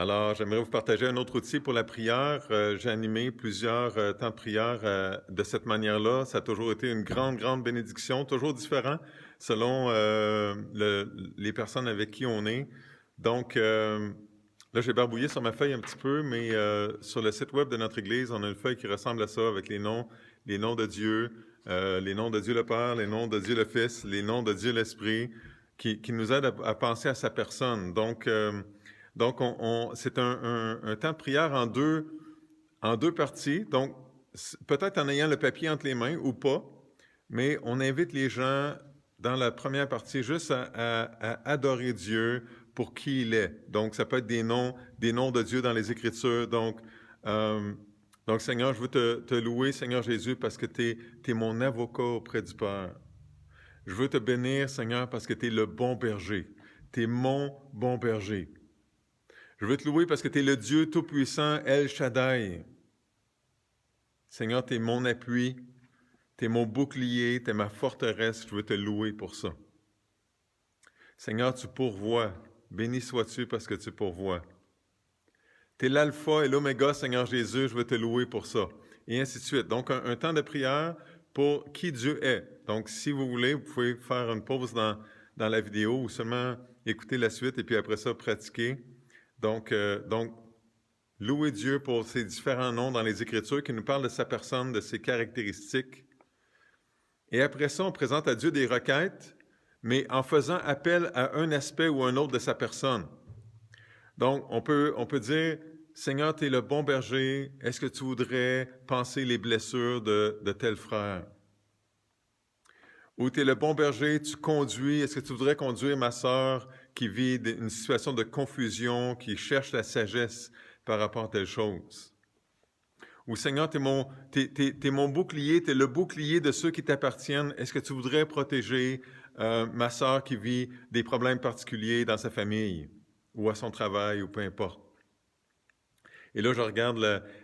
Alors, j'aimerais vous partager un autre outil pour la prière. J'ai animé plusieurs temps de prière de cette manière-là. Ça a toujours été une grande, grande bénédiction, toujours différent selon les personnes avec qui on est. Donc, là, j'ai barbouillé sur ma feuille un petit peu, mais sur le site web de notre Église, on a une feuille qui ressemble à ça avec les noms de Dieu, les noms de Dieu le Père, les noms de Dieu le Fils, les noms de Dieu l'Esprit, qui nous aident à penser à sa personne. Donc, c'est un temps de prière en deux parties. Donc, peut-être en ayant le papier entre les mains ou pas, mais on invite les gens dans la première partie juste à adorer Dieu pour qui il est. Donc, ça peut être des noms de Dieu dans les Écritures. Donc, Seigneur, je veux te louer, Seigneur Jésus, parce que tu es mon avocat auprès du Père. Je veux te bénir, Seigneur, parce que tu es le bon berger. Tu es mon bon berger. Je veux te louer parce que tu es le Dieu Tout-Puissant, El Shaddai. Seigneur, tu es mon appui, tu es mon bouclier, tu es ma forteresse. Je veux te louer pour ça. Seigneur, tu pourvois. Béni sois-tu parce que tu pourvois. Tu es l'alpha et l'oméga, Seigneur Jésus. Je veux te louer pour ça. Et ainsi de suite. Donc, un temps de prière pour qui Dieu est. Donc, si vous voulez, vous pouvez faire une pause dans la vidéo ou seulement écouter la suite et puis après ça, pratiquer. Donc, louer Dieu pour ses différents noms dans les Écritures qui nous parlent de sa personne, de ses caractéristiques. Et après ça, on présente à Dieu des requêtes, mais en faisant appel à un aspect ou un autre de sa personne. Donc, on peut dire, Seigneur, tu es le bon berger, est-ce que tu voudrais penser les blessures de tel frère? Ou tu es le bon berger, tu conduis, est-ce que tu voudrais conduire ma sœur qui vit une situation de confusion, qui cherche la sagesse par rapport à telle chose? Ou Seigneur, t'es mon bouclier, tu es le bouclier de ceux qui t'appartiennent. Est-ce que tu voudrais protéger ma sœur qui vit des problèmes particuliers dans sa famille ou à son travail ou peu importe? Et là, je regarde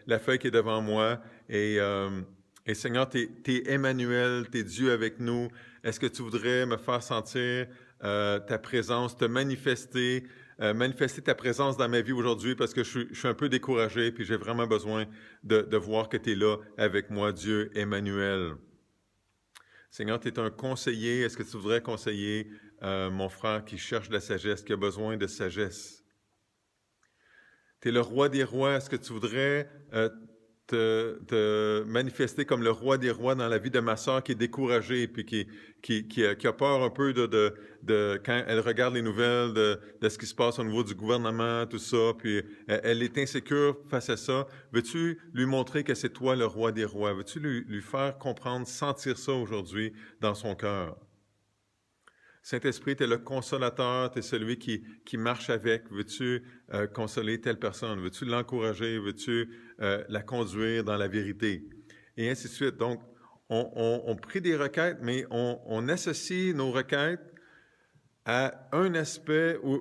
la feuille qui est devant moi et Seigneur, t'es Emmanuel, t'es Dieu avec nous. Est-ce que tu voudrais me faire sentir ta présence, te manifester ta présence dans ma vie aujourd'hui parce que je suis un peu découragé puis j'ai vraiment besoin de voir que tu es là avec moi, Dieu Emmanuel. Seigneur, tu es un conseiller. Est-ce que tu voudrais conseiller mon frère qui cherche de la sagesse, qui a besoin de sagesse? Tu es le roi des rois. Est-ce que tu voudrais te manifester comme le roi des rois dans la vie de ma sœur qui est découragée puis qui a peur un peu de quand elle regarde les nouvelles de ce qui se passe au niveau du gouvernement, tout ça, puis elle est insécure face à ça. Veux-tu lui montrer que c'est toi le roi des rois? Veux-tu lui faire comprendre, sentir ça aujourd'hui dans son cœur? Saint-Esprit, tu es le consolateur, tu es celui qui marche avec. Veux-tu consoler telle personne? Veux-tu l'encourager? Veux-tu la conduire dans la vérité? Et ainsi de suite. Donc, on prie des requêtes, mais on associe nos requêtes à un aspect ou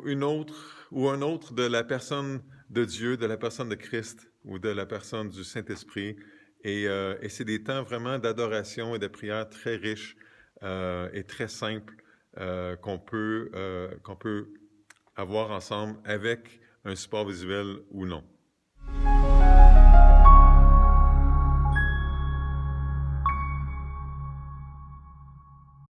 un autre de la personne de Dieu, de la personne de Christ ou de la personne du Saint-Esprit. Et c'est des temps vraiment d'adoration et de prière très riches et très simples qu'on peut avoir ensemble avec un support visuel ou non.